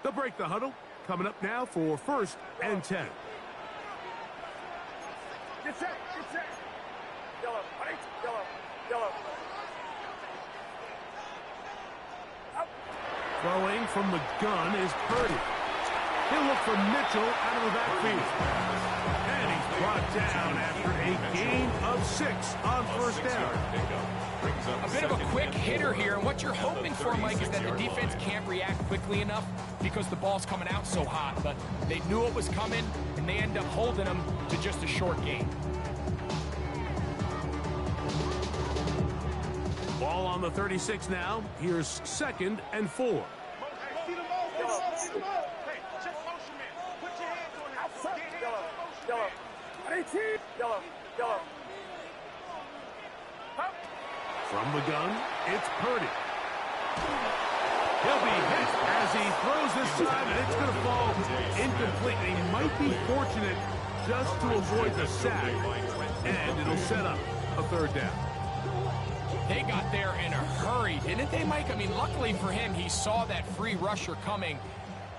They'll break the huddle. Coming up now for 1st and 10. Get set, get set. Yellow, yellow, yellow. Up. Throwing from the gun is Purdy. He'll look for Mitchell out of the backfield. And he's brought down after a gain of 6 on 1st down. A bit of a quick hitter here, and what you're hoping for, Mike, is that the defense can't react quickly enough because the ball's coming out so hot. But they knew it was coming, and they end up holding them to just a short gain. Ball on the 36 now. Here's 2nd and 4. Yellow. 18. Yellow. Yellow. From the gun, it's Purdy. He'll be hit as he throws this time, and it's going to fall incomplete. And he might be fortunate just to avoid the sack, and it'll set up a 3rd down. They got there in a hurry, didn't they, Mike? I mean, luckily for him, he saw that free rusher coming,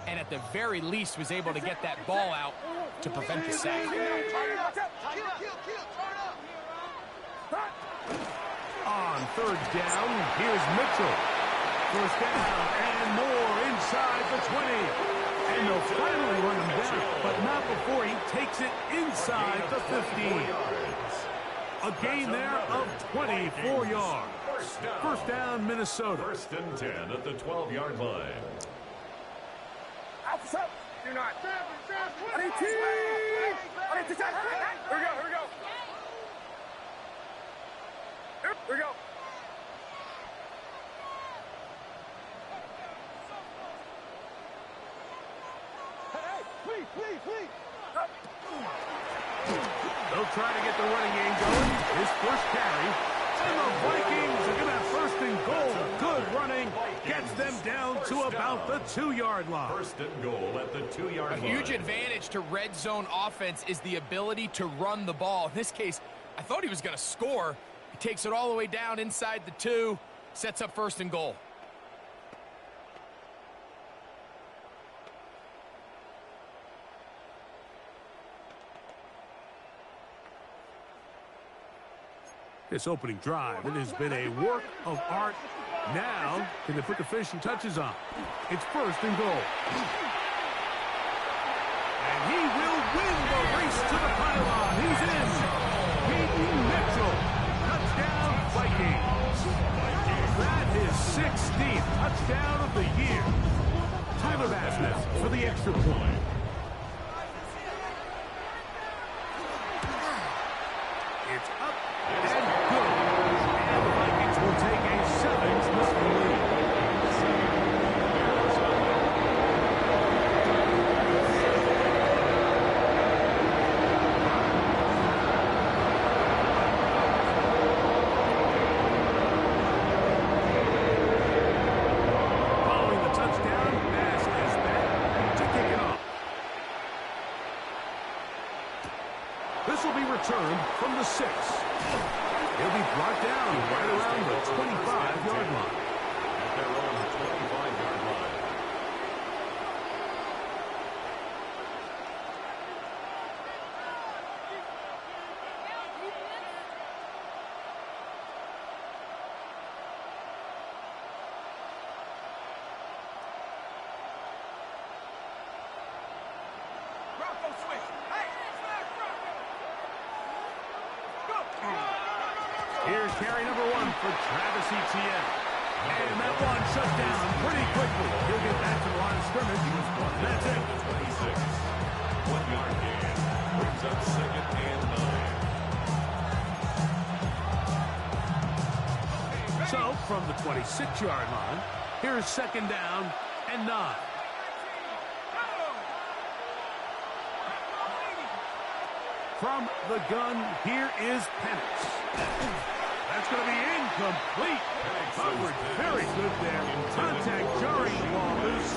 and at the very least was able to get that ball out to prevent the sack. On 3rd down, here's Mitchell. 1st down and more inside the 20. And they'll finally run him down, but not before he takes it inside the 15. A gain there of 24 yards. 1st down, Minnesota. 1st and 10 at the 12-yard line. Outside. Do not. 18. Here we go. Here we go. Here we go. Hey, please. They'll try to get the running game going. His 1st carry. And the Vikings are going to have 1st and goal. Good running. Gets them down to about the 2-yard line. 1st and goal at the 2-yard line. A huge advantage to red zone offense is the ability to run the ball. In this case, I thought he was going to score. He takes it all the way down inside the 2, sets up 1st and goal. This opening drive, it has been a work of art. Now, can they put the finishing touches on? It's 1st and goal. And he will win the race to the pylon. He's in. Peyton Mitchell. Touchdown, Vikings. That is 16th touchdown of the year. Tyler Bassett for the extra point. It's up and good. And the Vikings will take a 7-0 lead. Following the touchdown, Bass is back to kick it off. This will be returned from the 6. He'll be brought down right around the 25-yard line. They're on the 25-yard line. Here's carry number 1 for Travis Etienne. And that one shut down pretty quickly. He'll get back to the line of scrimmage. That's it. 26. 1-yard gain. Brings up 2nd and 9. So, from the 26-yard line, here's 2nd down and 9. From the gun, here is Penix. That's going to be incomplete. Coverage very good there. Contact jarring the ball loose.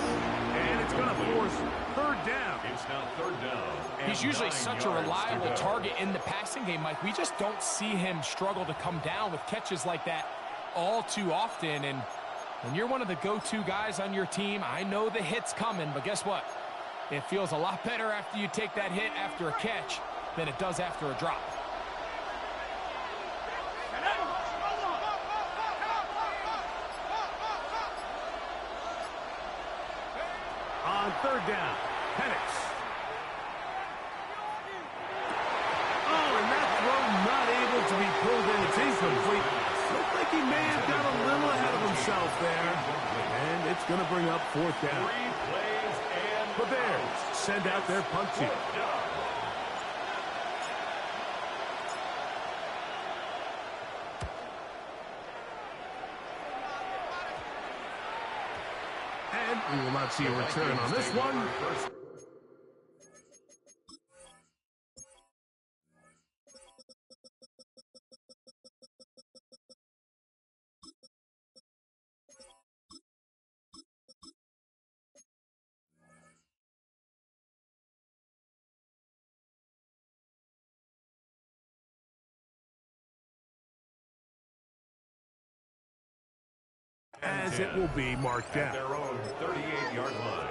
And it's going to force 3rd down. It's now 3rd down. He's usually such a reliable target in the passing game, Mike. We just don't see him struggle to come down with catches like that all too often. And When you're one of the go-to guys on your team, I know the hit's coming, but guess what? It feels a lot better after you take that hit after a catch than it does after a drop. On third down, Penix. Oh, and that throw not able to be pulled in. It's incomplete. Looked like he may have got a little ahead of himself there. And it's going to bring up fourth down. The Bears send out their punt team. And we will not see a return on this one. As it will be marked down. At their own 38-yard line.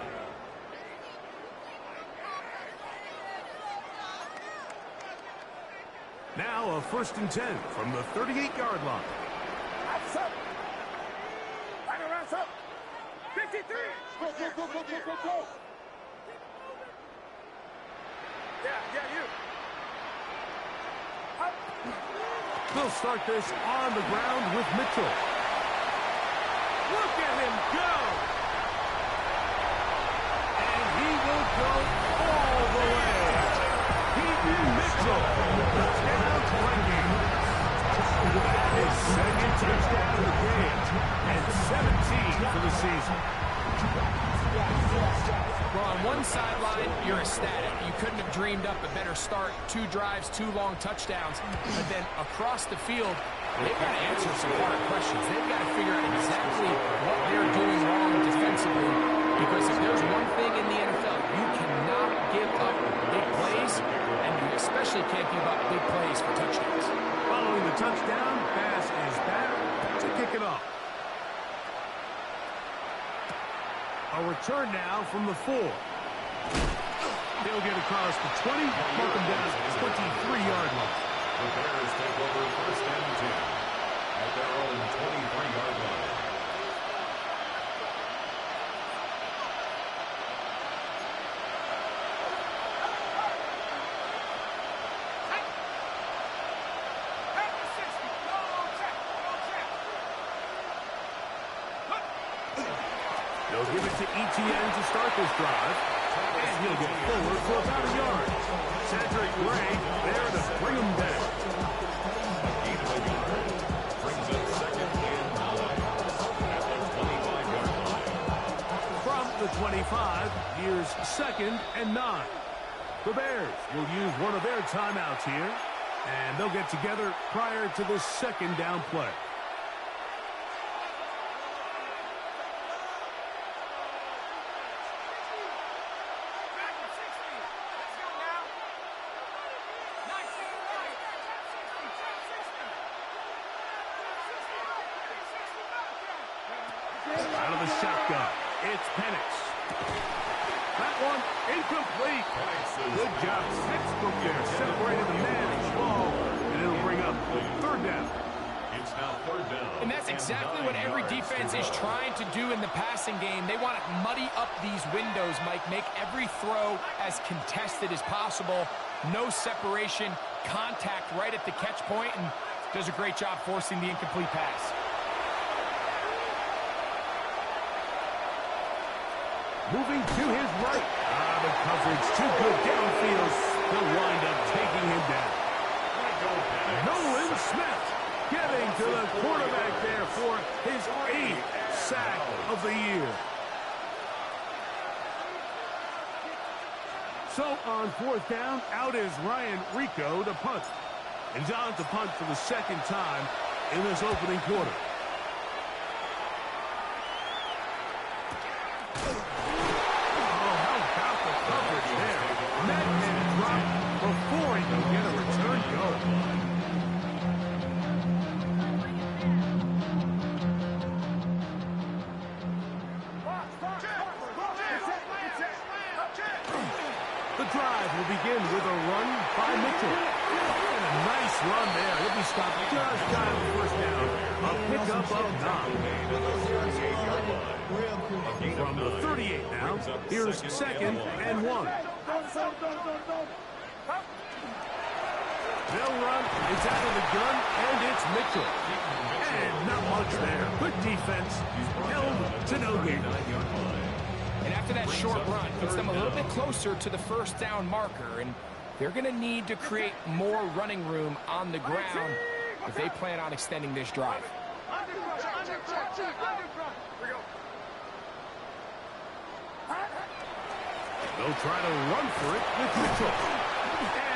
Now a 1st and 10 from the 38-yard line. That's up. Right around up. 53. Go. Yeah, you. Up. They'll start this on the ground with Mitchell. Look at him go! And he will go all the way. Peyton Mitchell, touchdown Vikings. His second touchdown of the game, and 17 for the season. Well, on one sideline, you're ecstatic. You couldn't have dreamed up a better start. 2 drives, 2 long touchdowns. But then across the field, they've got to answer some hard questions. They've got to figure out exactly what they're doing wrong defensively. Because if there's one thing in the NFL, you cannot give up big plays, and you especially can't give up big plays for touchdowns. Following the touchdown, pass is back to kick it off. A return now from the 4. They'll get across the 20, mark them down at the 23-yard line. The Bears take over 1st and 10 at their own 23-yard line. They'll give it to Etienne to start this drive. And he'll get forward for about a yard. Cedric Gray there to bring him down. Brings up 2nd and 9 at the 25-yard line. From the 25, here's 2nd and 9. The Bears will use one of their timeouts here. And they'll get together prior to the 2nd down play. Out of the shotgun, it's Penix. That one incomplete. Good job, textbook there. Separated the man and the ball, and it'll bring up 3rd down. It's now 3rd down. And that's exactly what every defense is trying to do in the passing game. They want to muddy up these windows, Mike, make every throw as contested as possible. No separation, contact right at the catch point, and does a great job forcing the incomplete pass. Moving to his right. The coverage too good downfield. They'll wind up taking him down. Nolan Smith getting to the quarterback there for his 8th sack of the year. So on 4th down, out is Ryan Rico to punt. And John to punt for the 2nd time in this opening quarter. Before he can get a return goal. drive will begin with a run by Mitchell. And a nice run there. He'll be stopped just shy of the first down. A pickup of 9. From the 38 now, here's 2nd and 1. They'll run. It's out of the gun, and it's Mitchell. And not much there. Good defense. Held to no gain. And after that short run, puts them a little bit closer to the first down marker, and they're going to need to create more running room on the ground if they plan on extending this drive. They'll try to run for it with Mitchell.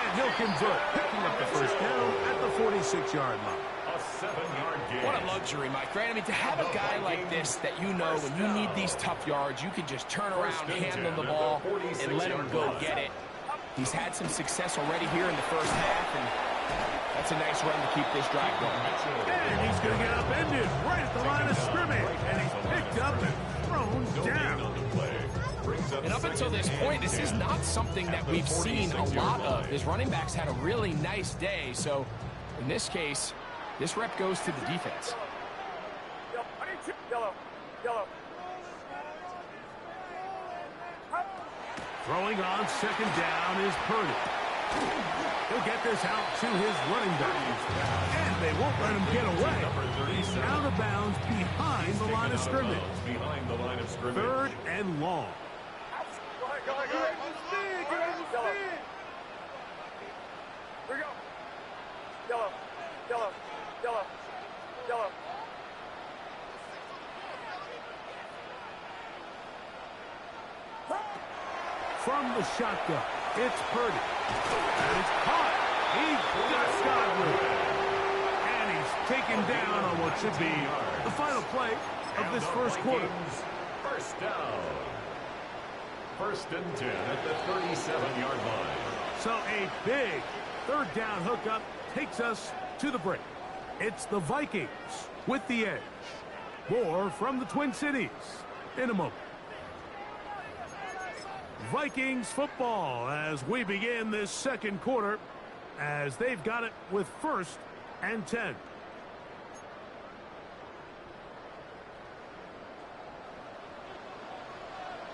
And he'll convert, picking up the first down at the 46-yard line. A 7-yard gain. What a luxury, Mike, right? I mean, to have a guy like this that you know when you need these tough yards, you can just turn around, handle the ball, and let him go get it. He's had some success already here in the first half, and that's a nice run to keep this drive going. And he's going to get upended right at the line of scrimmage. And he's picked up and thrown down. And up until this point, this is not something that we've seen a lot of. His running backs had a really nice day, so in this case, this rep goes to the defense. Throwing on 2nd down is Purdy. He'll get this out to his running back. And they won't let him get away. He's out of bounds behind the line of scrimmage. 3rd and long. Go ahead. Here we go. Yellow. From the shotgun, it's Purdy. And it's caught. He got Godwin. And he's taken down on what should be the final play of this first quarter. First down. 1st and 10 at the 37-yard line. So a big 3rd down hookup takes us to the break. It's the Vikings with the edge. More from the Twin Cities in a moment. Vikings football as we begin this second quarter, as they've got it with 1st and 10.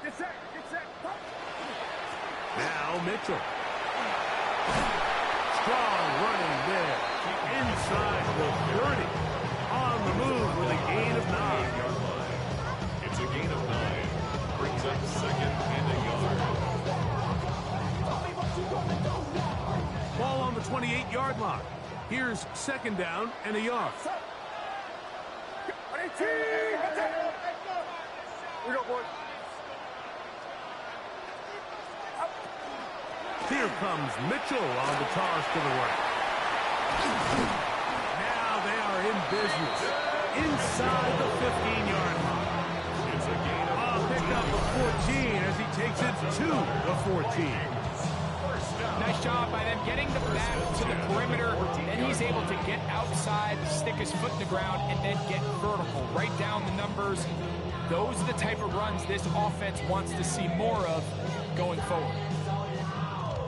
Get set. Now Mitchell. Strong running there. Inside the 30. On the move with a gain of 9. It's a gain of 9. Brings up 2nd and a yard. Ball on the 28-yard line. Here's 2nd down and a yard. We go, boy. Here comes Mitchell on the toss to the right. Now they are in business. Inside the 15-yard line. It's a gain of Picked up a 14 as he takes it to the 14. Nice job by them getting the back to the perimeter. Then he's able to get outside, stick his foot in the ground, and then get vertical. Right down the numbers. Those are the type of runs this offense wants to see more of going forward.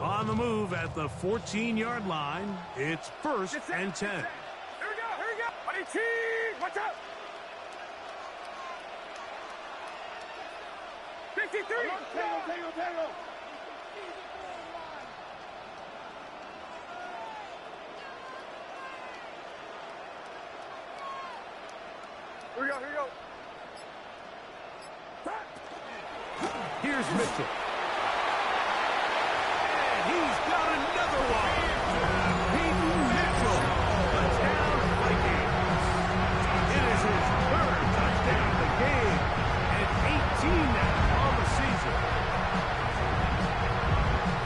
On the move at the 14-yard line, it's 1st and 10. Here we go. Buddy cheese, watch out. 53. Tango. Here we go. Here's Mitchell. And he's got another one. Peyton Mitchell, touchdown Vikings. It is his 3rd touchdown of the game, and 18 now on the season.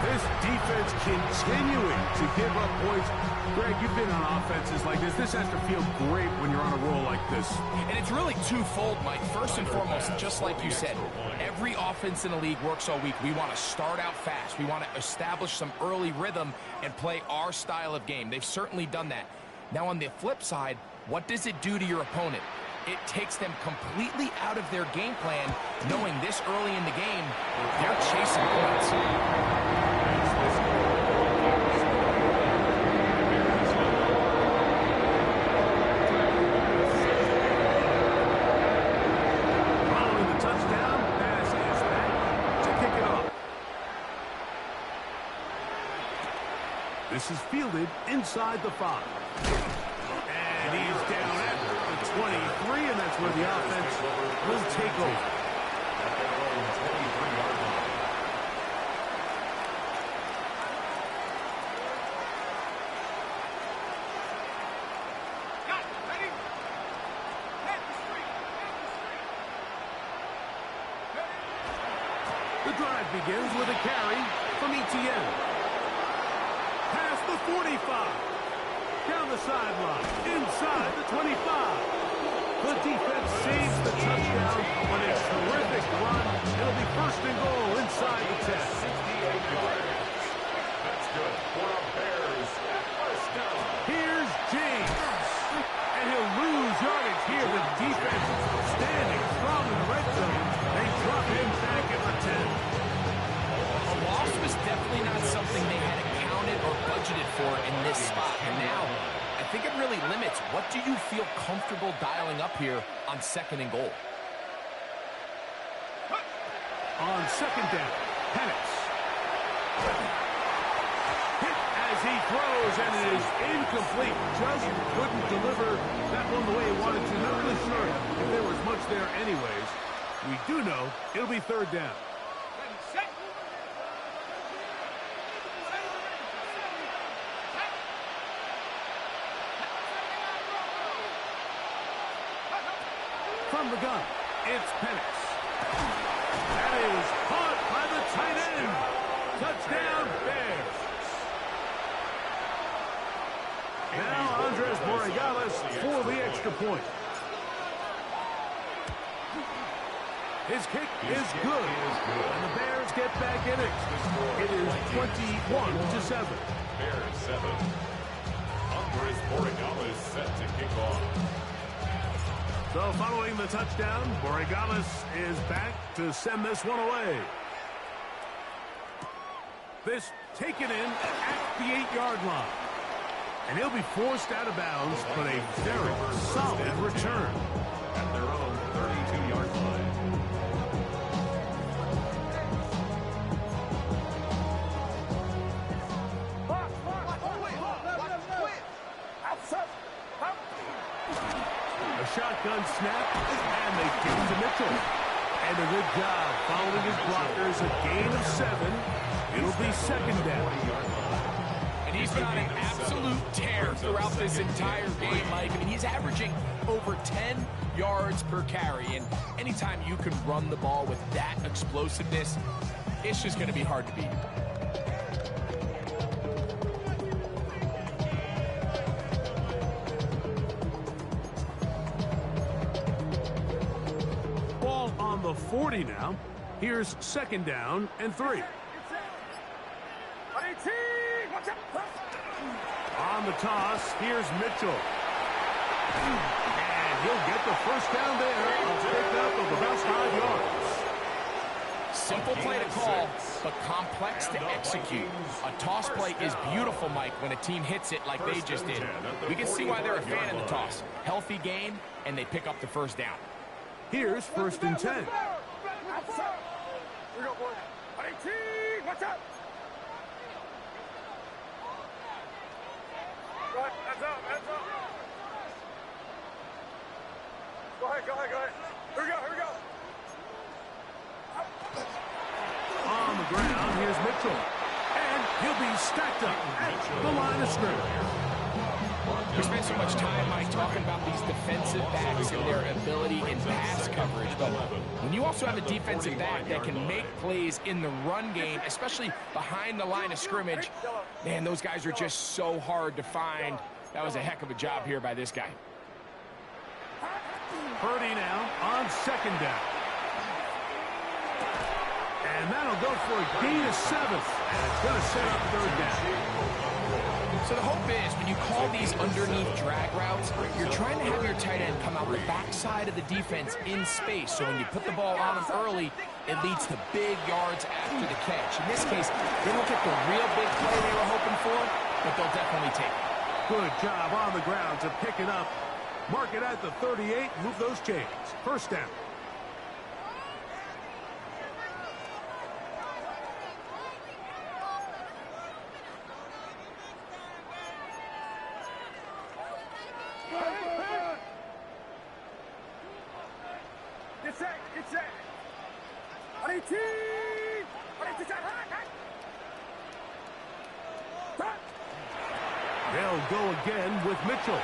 This defense continuing to give up points. Greg, you've been on offenses like this. This has to feel great when you're on a roll like this. And it's really twofold, Mike. First and foremost, just like you said, every offense in the league works all week. We want to start out fast. We want to establish some early rhythm and play our style of game. They've certainly done that. Now, on the flip side, what does it do to your opponent? it takes them completely out of their game plan, knowing this early in the game, they're chasing points. Following the touchdown, pass is back to kick it off. This is fielded inside the 5. And he's down at the 23, and that's where the offense will take over. The drive begins with a carry from ETN. Past the 45. Down the sideline, inside the 25. The defense saves the touchdown on a terrific run. It'll be first and goal inside the 10. 68 yards. That's good for the Bears at first down. Here's James. And he'll lose yardage here. The defense standing strong in the red zone. They drop him back at the 10. A loss was definitely not something they had accounted or budgeted for in this spot. And now, I think it really limits what do you feel comfortable dialing up here on 2nd and goal. On 2nd down, Penix. Hit as he throws, and it is incomplete. Just couldn't deliver that one the way he wanted to. Not really sure if there was much there anyways. We do know it'll be 3rd down. From the gun, it's Penix. That is caught by the tight end. Touchdown, Bears. Now Andres Borregales for the extra point. His kick is good, and the Bears get back in it. It is 21-7. Bears 7. Andres Borregales set to kick off. So following the touchdown, Borregales is back to send this one away. This taken in at the 8-yard line. And he'll be forced out of bounds, but a very solid return. At their own 32-yard line. A shotgun snap, and they give it to Mitchell. And a good job following his blockers. A gain of 7. It'll be 2nd down. And he's been on an absolute tear throughout this entire game, Mike. I mean, he's averaging over 10 yards per carry. And anytime you can run the ball with that explosiveness, it's just going to be hard to beat. Ball on the 40 now. Here's 2nd down and 3. On the toss, here's Mitchell. And he'll get the first down there. A pickup of about 5 yards. Simple play to call, but complex to execute. A toss play is beautiful, Mike, when a team hits it like they just did. We can see why they're a fan of the toss. Healthy game, and they pick up the first down. Here's 1st and 10. Here we go, boys. Watch out! Hands up. Go ahead. Here we go. On the ground, here's Mitchell. And he'll be stacked up at the line of scrimmage. We spent so much time, Mike, talking about these defensive backs and their ability in pass coverage. But when you also have a defensive back that can make plays in the run game, especially behind the line of scrimmage, man, those guys are just so hard to find. That was a heck of a job here by this guy. Purdy now on 2nd down. And that'll go for a gain of 7. And it's going to set up 3rd down. So the hope is when you call these underneath drag routes, you're trying to have your tight end come out the backside of the defense in space. So when you put the ball on him early, it leads to big yards after the catch. In this case, they don't get the real big play they were hoping for, but they'll definitely take it. Good job on the ground to pick it up. Mark it at the 38, move those chains. First down. Get set, get set. On 18. On 18. They'll go again with Mitchell.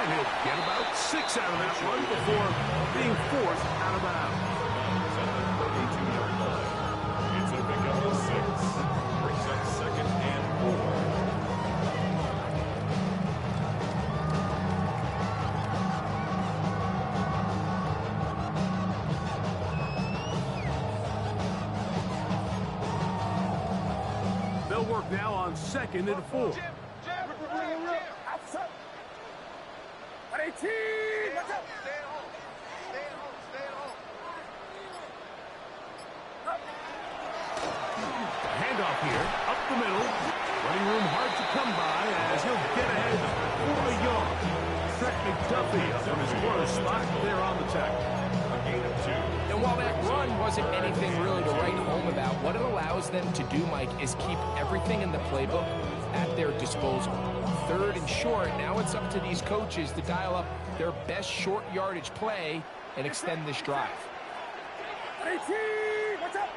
And he'll get about 6 out of that one before being forced out of bounds. At the 32-yard line. It's a pickup of 6. Brings up 2nd and 4. They'll work now on 2nd and 4. Outside. On 18. Watch out. Stay at home. Stay at home. Stay at home. Handoff here, up the middle. Running room hard to come by as he'll get ahead for a yard. Trent McDuffie up in his corner spot there on the tackle. A gain of 2. And while that run wasn't anything really to write home about, what it allows them to do, Mike, is keep everything in the playbook at their disposal. 3rd and short, now it's up to these coaches to dial up their best short yardage play and extend this drive. 18. Watch out.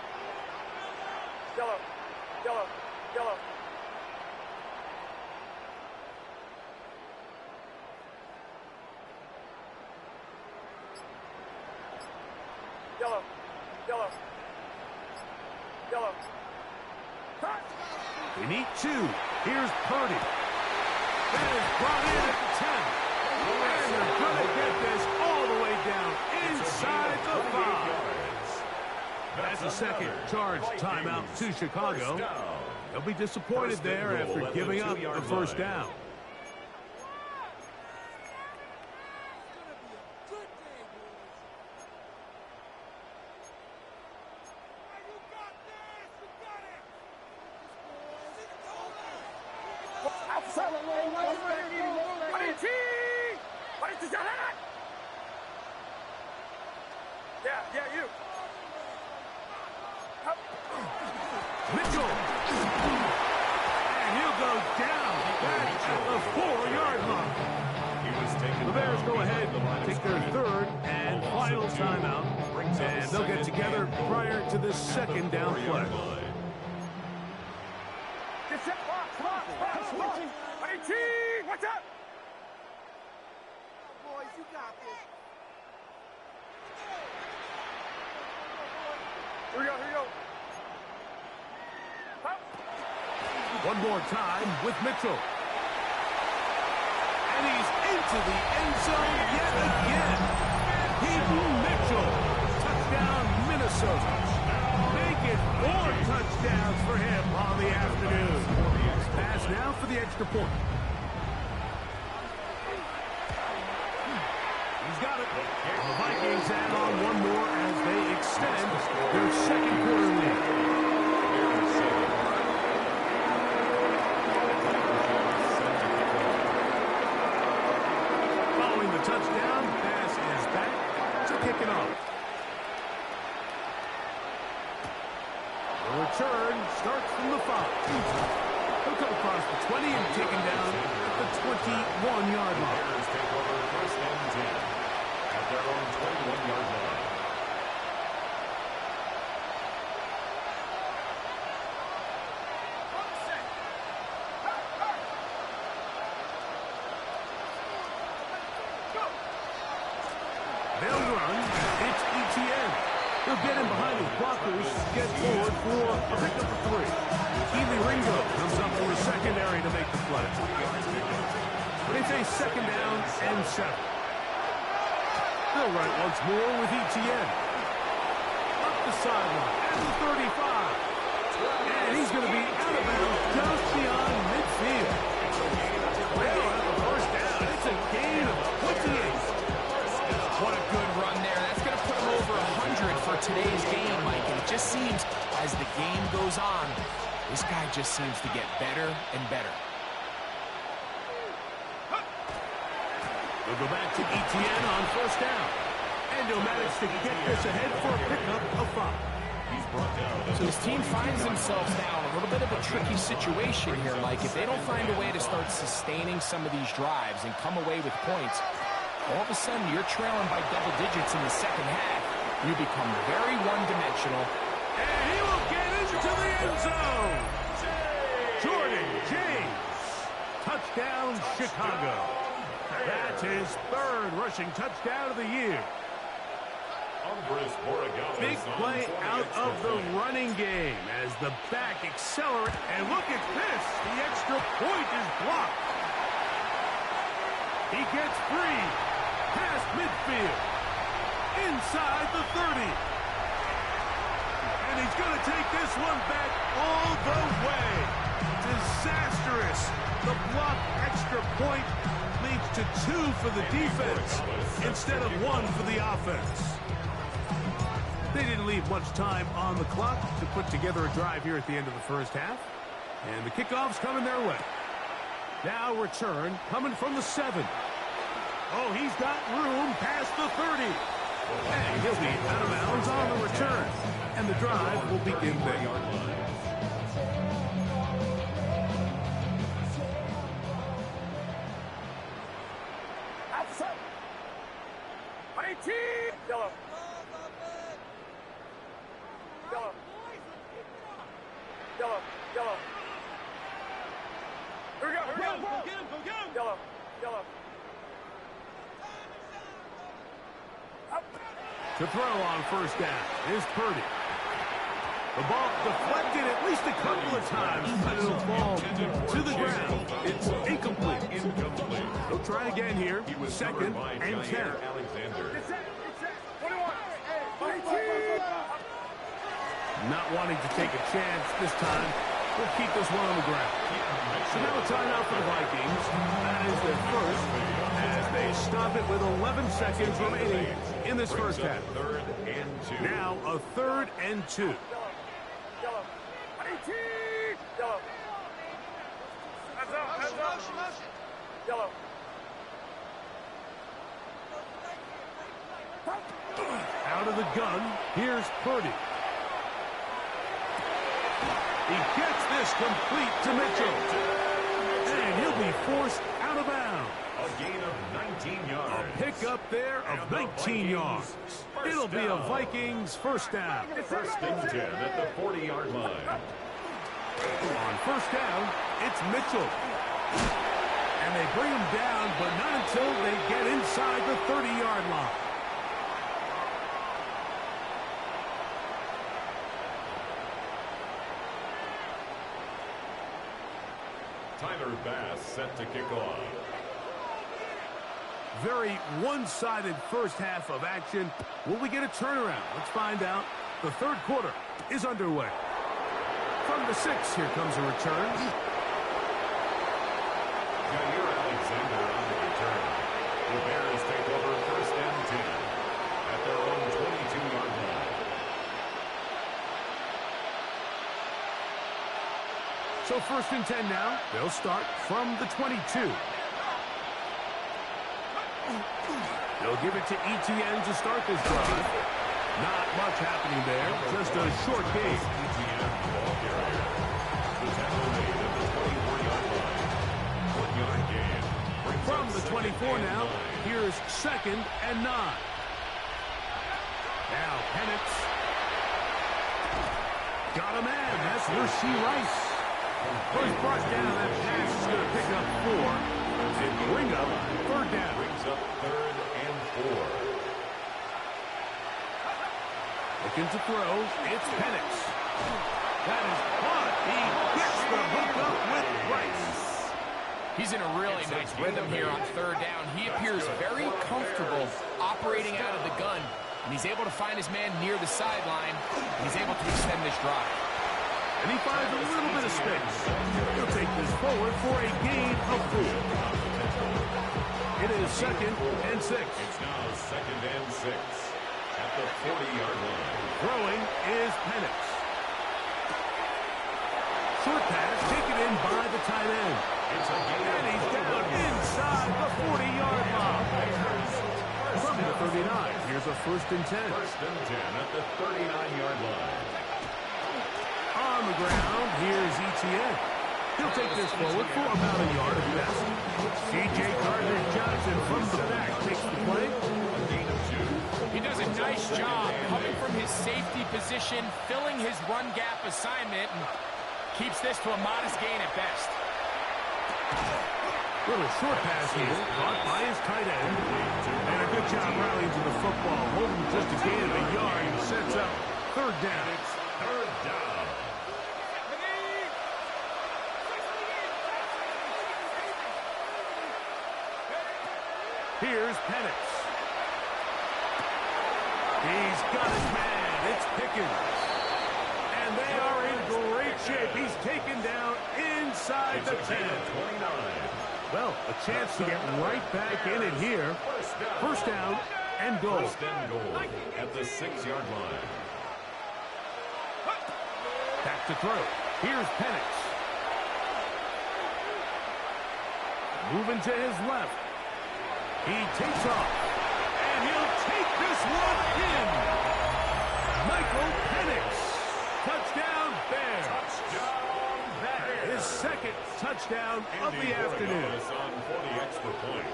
Yellow. Yellow. Yellow. Yellow. Yellow. Yellow. Cut. They need 2. Here's Purdy. That is brought in at the 10. And they're going to get this all the way down inside the 5. That's a second charge timeout to Chicago. They'll be disappointed there after giving up the first down. Yeah, you. Mitchell. And he'll go down back at the 4-yard line. The Bears go ahead and take their 3rd and final timeout. And they'll get together prior to this 2nd down play. Get set, box. 18, what's up? Boys, you got this. Here we go. Up. One more time with Mitchell. And he's into the end zone yet again. Peyton Mitchell. Touchdown, Minnesota. Make it 4 touchdowns for him on the afternoon. Pass now for the extra point. He's got it. The Vikings add on one more as they extend their 2nd quarter lead. Following the touchdown, pass is back to kick it off. The return starts from the 5. He'll come across the 20 and taken down at the 21-yard line. Bears take over 1st and 10 at their own 21-yard line. They'll run. It's ETN. He'll get in behind his blockers, get forward for a pickup of 3. Keely Ringo comes up from the secondary to make the play. But it's a 2nd down and 7. They'll run it once more with ETN. Up the sideline at the 35. And he's going to be out of bounds just beyond midfield. They'll have a first down. It's a gain of 28. What a good run there. That's going to put him over 100 for today's game, Mike. And it just seems as the game goes on, this guy just seems to get better and better. We'll go back to ETN on first down. And he'll manage to get this ahead for a pickup of 5. He's brought down. So his team finds themselves now in a little bit of a tricky situation here, Mike. If they don't find a way to start sustaining some of these drives and come away with points, all of a sudden you're trailing by double digits in the second half. You become very one-dimensional. And he will get into the end zone. Jordan James. Touchdown, Chicago. That's his 3rd rushing touchdown of the year. Big play out of the running game as the back accelerates. And look at this. The extra point is blocked. He gets free. Past midfield. Inside the 30. And he's going to take this one back all the way. Disastrous. The blocked extra point leads to 2 for the defense instead of 1 for the offense. They didn't leave much time on the clock to put together a drive here at the end of the first half. And the kickoff's coming their way. Now return coming from the 7. Oh, he's got room past the 30. And he'll be out of bounds on the return. And the drive will begin there. Yellow. Yellow. Yellow. Yellow. Here we go. Here we go. Go get him. Go get him. Yellow. Yellow. To throw on first down is Purdy. The ball deflected at least a couple of times, but it'll fall to the ground. It's incomplete. He'll try again here. 2nd and 10. Not wanting to take a chance this time. We'll keep this one on the ground. So now a timeout for the Vikings. That is their first as they stop it with 11 seconds remaining in this first half. Now a 3rd and 2. Yellow. Yellow. Hands up. Hands up. Yellow. Out of the gun, here's Purdy. He gets this complete to Mitchell. And he'll be forced out of bounds. A gain of 19 yards. A pickup there of 19 yards. It'll be a Vikings first down. 1st and 10 at the 40-yard line. On first down, it's Mitchell. And they bring him down, but not until they get inside the 30-yard line. Tyler Bass set to kick off. Very one-sided first half of action. Will we get a turnaround? Let's find out. The 3rd quarter is underway. From the 6, here comes a return. Jair Alexander on the return. The Bears take over 1st and 10 at their own 22-yard line. So 1st and 10 now. They'll start from the 22. They'll give it to ETN to start this drive. Not much happening there. Just a short game. ETN ball carrier. The tackle made at the 24-yard line. 1-yard gain. From the 24 now, here's 2nd and 9. Now Penix. Got a man. That's Rasheed Rice. First brought down. That pass is going to pick up 4. And bring up 3rd down. Brings up 3rd and 4. Looking to throw. It's Penix. That is caught. He gets the hook up with Rice. He's in a really nice rhythm here on 3rd down. He appears very comfortable operating out of the gun, and he's able to find his man near the sideline, and he's able to extend this drive. And he finds a little bit of space. He'll take this forward for a gain of 4. It is 2nd and 6. It's now 2nd and 6 at the 40-yard line. Throwing is Penix. Short pass taken in by the tight end. And he's down inside the 40-yard line. From the 39, here's a 1st and 10. 1st and 10 at the 39-yard line. On the ground, here's ETN. He'll take this forward for about a yard at best. C.J. Gardner-Johnson from the back takes the play. A gain of 2. He does a nice job coming from his safety position, filling his run gap assignment, and keeps this to a modest gain at best. Little short pass here, caught by his tight end. And a good job rallying to the football, holding just a gain of a yard and sets up 3rd down. It's 3rd down. Here's Penix. He's got his man. It's Pickens. And they are in great shape. He's taken down inside the 10. 29. Well, a chance to get right back in it here. 1st down and goal. 1st and goal at the 6-yard line. Back to throw. Here's Penix. Moving to his left. He takes off. And he'll take this one in. Michael Penix. Touchdown Bears. His 2nd touchdown of the afternoon. On for the extra point.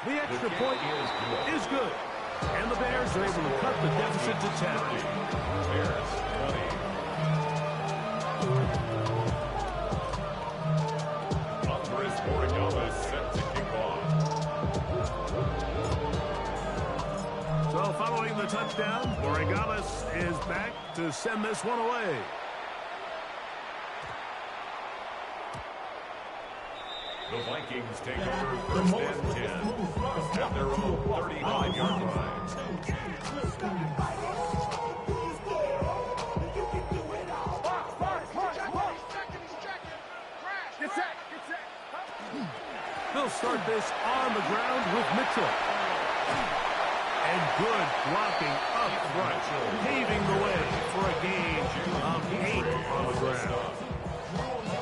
The extra point is good. And the Bears are able to cut the deficit to 10. Bears 20. Andres Borregales set to kick off. So following the touchdown, Borregales is back to send this one away. The Vikings take over 1st and 10 at their own 35-yard line. They'll start this on the ground with Mitchell. And good blocking up front, paving the way for a gain of 8 on the ground.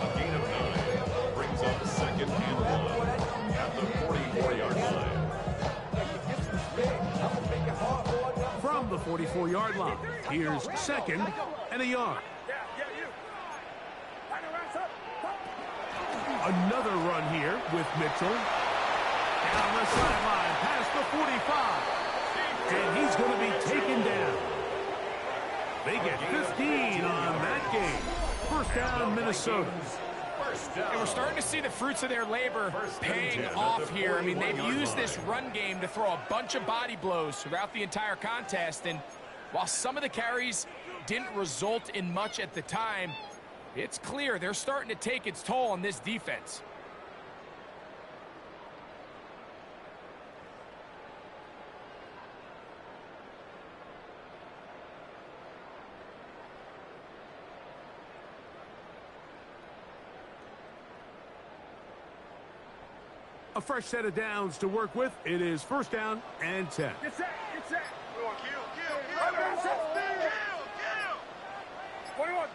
A gain of 9 brings up 2nd and 1 at the 44-yard line. From the 44-yard line, here's 2nd and a yard. Another run here with Mitchell. Down the sideline, past the 45. And he's going to be taken down. They get 15 on that game. 1st down, Minnesota. And we're starting to see the fruits of their labor paying off here. I mean, they've used this run game to throw a bunch of body blows throughout the entire contest. And while some of the carries didn't result in much at the time, it's clear they're starting to take its toll on this defense. A fresh set of downs to work with. It is 1st down and 10. Get set, get set. Kill, kill. 21.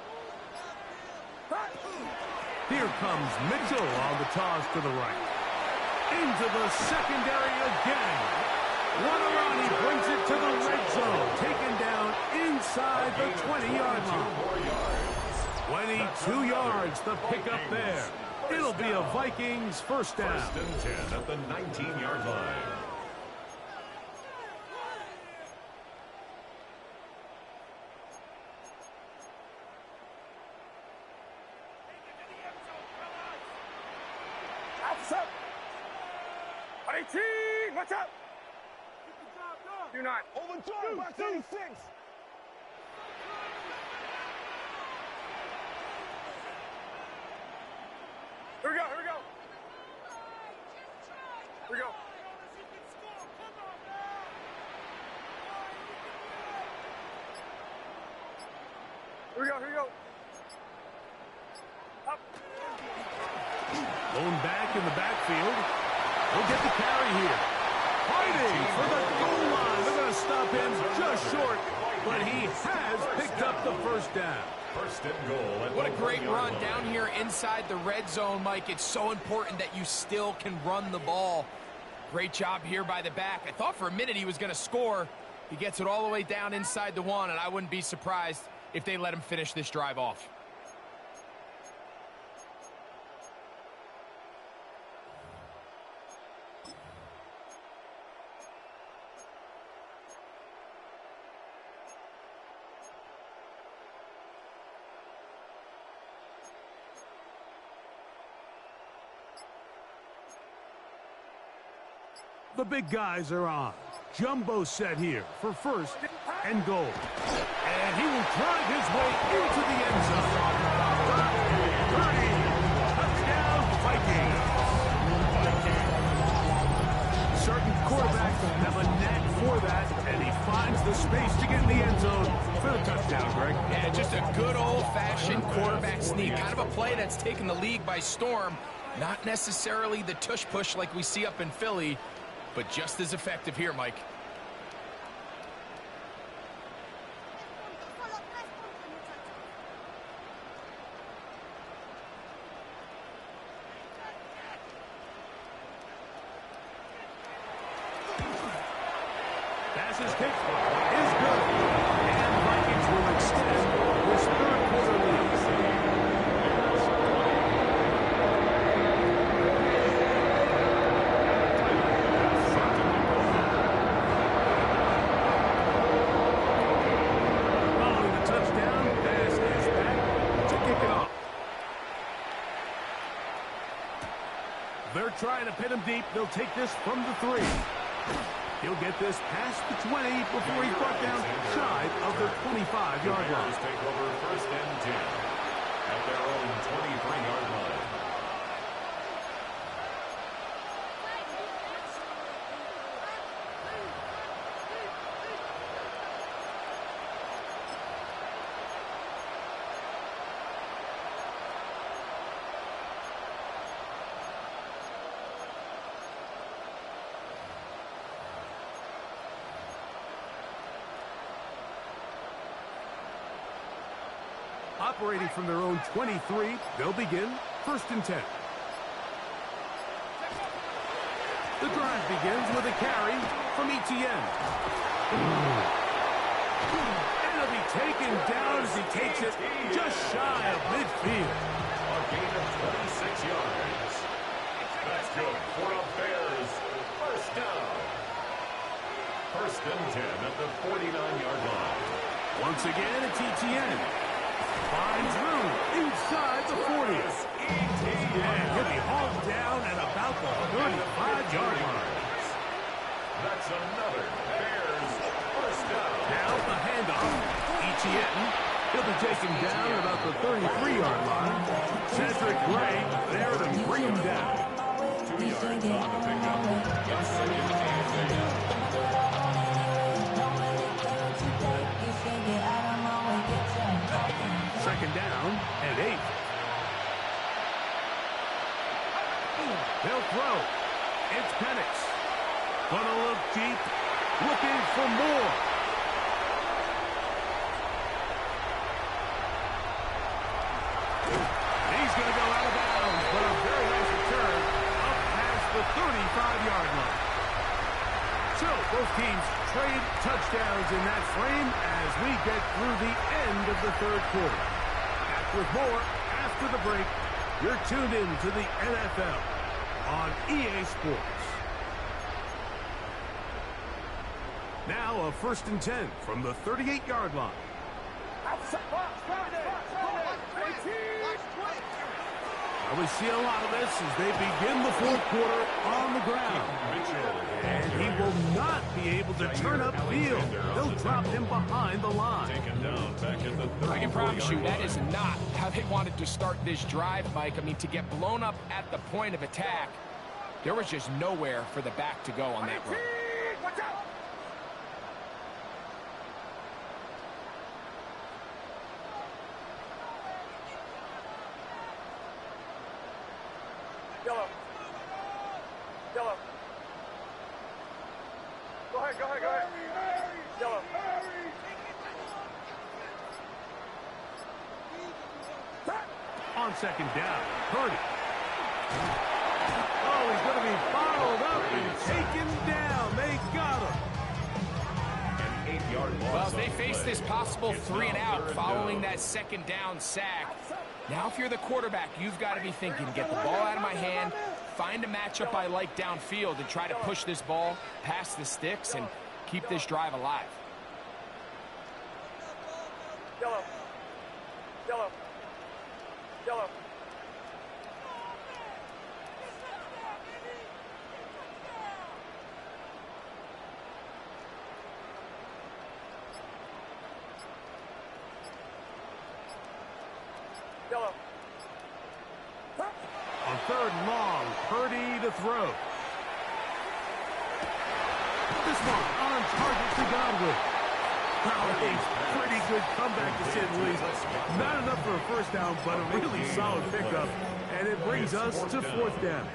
Here comes Mitchell on the toss to the right. Into the secondary again. One around, he brings it to the red zone. Taken down inside the 20-yard line. 22 yards, the pickup there. It'll be a Vikings 1st down. 1st and 10 at the 19-yard line. Up. 18, watch out. Do not. Overturn by 36. Here we go, here we go. Here we go. Here we go, here we go. Up. Going back in the backfield. He'll get the carry here. Fighting for the goal line. They're going to stop him just short, but he has picked up the first down. First and goal. What a great run down here inside the red zone, Mike. It's so important that you still can run the ball. Great job here by the back. I thought for a minute he was going to score. He gets it all the way down inside the one, and I wouldn't be surprised if they let him finish this drive off. The big guys are on. Jumbo set here for first and goal. And he will drive his way into the end zone. 30. Touchdown, Vikings. Certain quarterbacks have a knack for that, and he finds the space to get in the end zone for the touchdown, Greg. Yeah, just a good old-fashioned quarterback sneak. Kind of a play that's taken the league by storm. Not necessarily the tush-push like we see up in Philly, but just as effective here, Mike. Pass is kicked. Is good. And the Vikings will extend this third quarter lead. Following the touchdown, pass is back to kick it off. They're trying to pin him deep. They'll take this from the 3. He'll get this past the 20 before he's brought down shy of the 25-yard line. Take over first and 10 at their own 23-yard line. Operating from their own 23, they'll begin first and 10. The drive begins with a carry from Etienne. And he'll be taken down as he takes it just shy of midfield. A gain of 26 yards. That's good for a Bears first down. First and 10 at the 49-yard line. Once again, it's Etienne. Finds room inside the 40. And he'll be hauled down at about the 35-yard line. That's another Bears first down. Now the handoff. Etienne. He'll be taken down at about the 33-yard line. Cedric Gray there to bring him down. 2 yards on the pickup. It's second and 8. Second down and 8. They'll throw. It's Penix. Gonna look deep. Looking for more. He's gonna go out of bounds, but a very nice return up past the 35-yard line. So both teams trade touchdowns in that frame as we get through the end of the third quarter. Back with more after the break. You're tuned in to the NFL on EA Sports. Now a first and 10 from the 38-yard line. Well, we see a lot of this as they begin the fourth quarter on the ground. And he will not be able to turn up field. They'll drop him behind the line. I can promise you that is not how they wanted to start this drive, Mike. I mean, to get blown up at the point of attack, there was just nowhere for the back to go on that run. Watch out! ahead. Yellow. On second down, Purdy. Oh, he's going to be followed up and taken down. They got him. An 8-yard loss. Well, as they face this possible 3 and out following that second down sack, now if you're the quarterback, you've got to be thinking, get the ball out of my hand, find a matchup I like downfield, and try to push this ball past the sticks and keep this drive alive. Yellow. On third and long, Purdy to throw. This one on target to Godwin. A pretty good comeback to say the least. Not enough for a first down, but a really solid pickup. And it brings us to fourth down.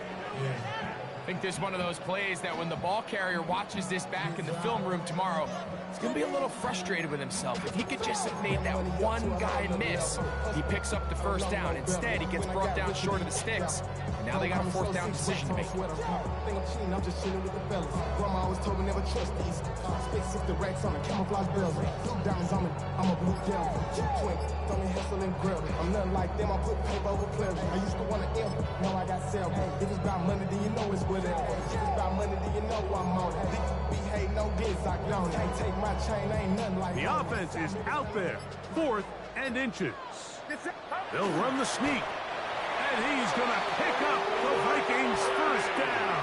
I think this is one of those plays that when the ball carrier watches this back in the film room tomorrow, he's going to be a little frustrated with himself. If he could just have made that one guy miss, he picks up the first down. Instead, he gets brought down short of the sticks. And now they got a fourth down decision to make. I'm just chilling with the fellas. Grandma always told me never trust these. Space 60 racks on the camouflage bells. Blue diamonds on me, I'm a blue devil. Twin, throw me hustle and grill. I'm nothing like them, I put paper over pleasure. I used to want to M, now I got self. If it's about money, then you know it's with it. If it's about money, then you know I'm on it. Be hate no this, I don't. Can't take my chain, ain't nothing like The offense is out there, 4th and inches. They'll run the sneak. And he's going to pick up the Vikings first down.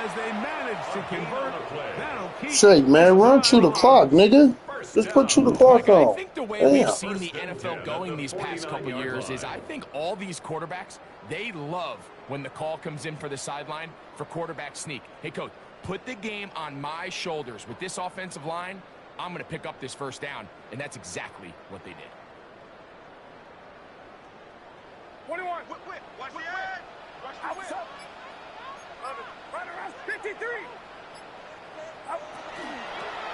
As they manage to convert, that'll keep Shake, man, run through the clock, nigga. Just put through the clock I on. think the way we've seen the NFL going these past couple years is I think all these quarterbacks, they love when the call comes in for the sideline for quarterback sneak. Hey, coach, put the game on my shoulders. With this offensive line, I'm going to pick up this first down. And that's exactly what they did. 21. Watch the edge. Outside. Run around 53.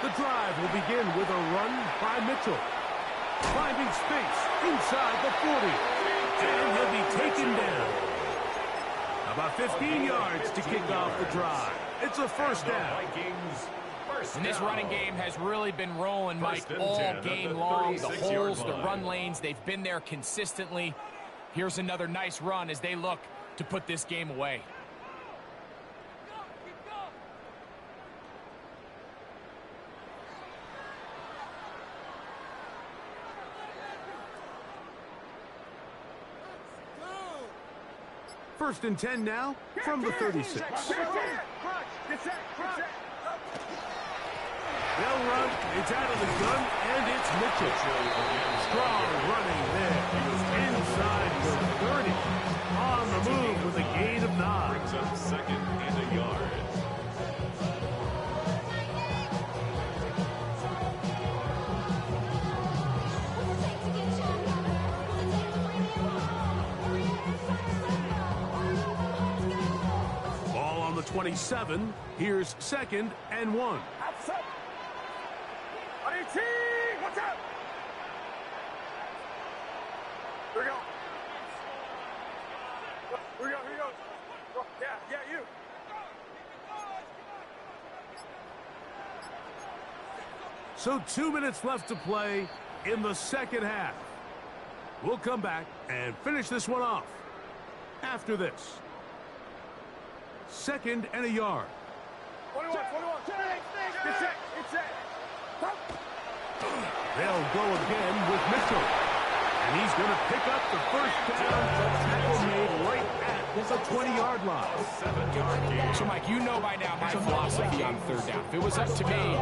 The drive will begin with a run by Mitchell. Finding space inside the 40. And he'll be taken down. About 15 yards to kick off the drive. It's a first down. And this running game has really been rolling, Mike, all game long. The holes, the run lanes, they've been there consistently. Here's another nice run as they look to put this game away. First and 10 now from the 36. They'll run. It's out of the gun, and it's Mitchell. Strong running there. Inside the 30. On the move with a gain of 9. Brings up second and a yard. Ball on the 27. Here's second and 1. Outside. 18. What's up? Here we go. Here we go. Yeah, you. So 2 minutes left to play in the second half. We'll come back and finish this one off after this. Second and a yard. 21. Get set. They'll go again with Mitchell. And he's going to pick up the first down. Tackle made right at the 20-yard line. 7-yard gain. So, Mike, you know by now my philosophy on third down. If it was up to me,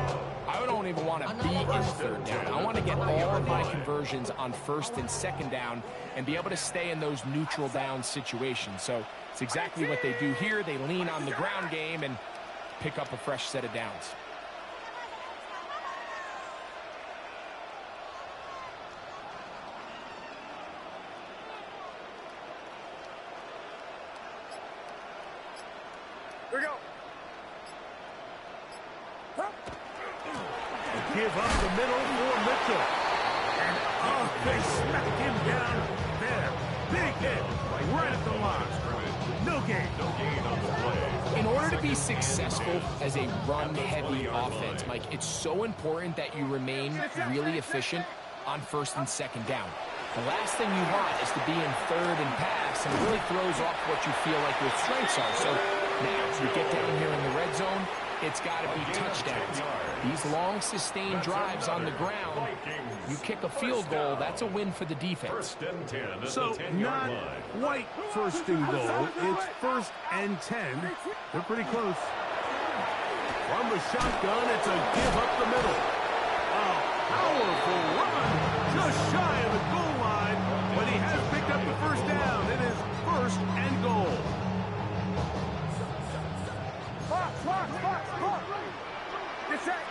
I don't even want to be in third down. I want to get all of my conversions on first and second down and be able to stay in those neutral down situations. So it's exactly what they do here. They lean on the ground game and pick up a fresh set of downs. Here we go. Huh? give up the middle for Mitchell. And, oh, they smack him down there. Big hit right at the line. No gain. No gain on the play. In order to be successful as a run-heavy offense, Mike, it's so important that you remain really efficient on first and second down. The last thing you want is to be in third and pass, and it really throws off what you feel like your strengths are. So now, as we get down here in the red zone, it's got to be touchdowns. These long, sustained drives on the ground, you kick a field goal, that's a win for the defense. First and 10 at So the 10-yard not line. quite first and goal. It's first and 10. They're pretty close. From the shotgun, it's a give up the middle. A powerful run, just shy of the goal line, but he has picked up the first down. It is first and goal. Box. Get set.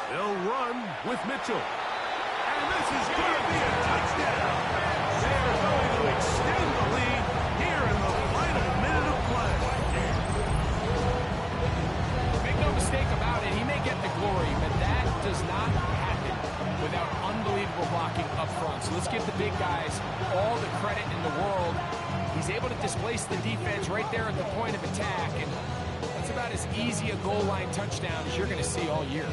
They'll run with Mitchell. And this is going to be a touchdown. They're going to extend the lead here in the final minute of play. Make no mistake about it, he may get the glory, but that does not happen without unbelievable blocking up front. So let's give the big guys all the credit in the world. He's able to displace the defense right there at the point of attack, and that's about as easy a goal line touchdown as you're going to see all year.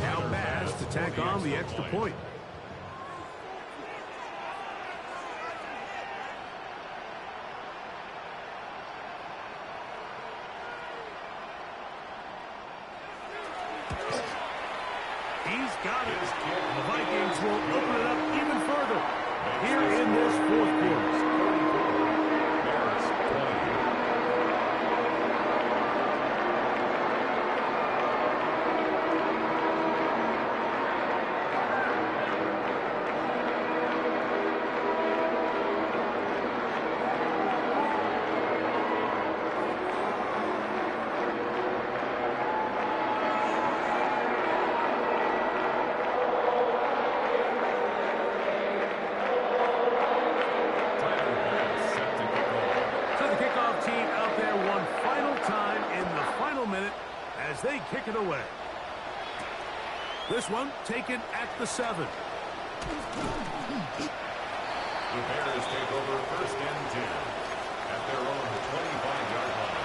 Now Bass to tack on the extra point. He's got it. The Vikings will open it up even further here in this fourth quarter. Bears 20. As they kick it away. This one taken at the 7. The Bears take over first and 10 at their own 25-yard line.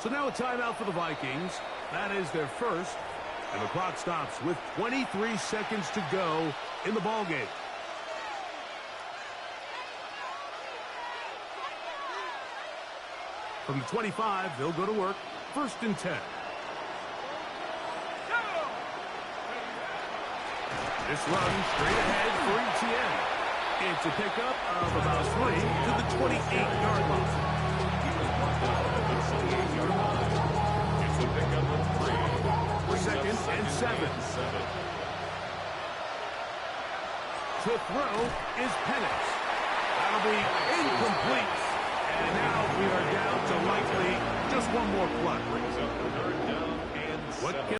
So now a timeout for the Vikings. That is their first. And the clock stops with 23 seconds to go in the ballgame. From the 25, they'll go to work. First and 10. This run straight ahead for ETN. It's a pickup of about 3 to the 28-yard line. It's a pickup of 3. Second and 7. To throw is Penix. That'll be incomplete. And now we are down to likely just one more play. Brings up the third down and 7.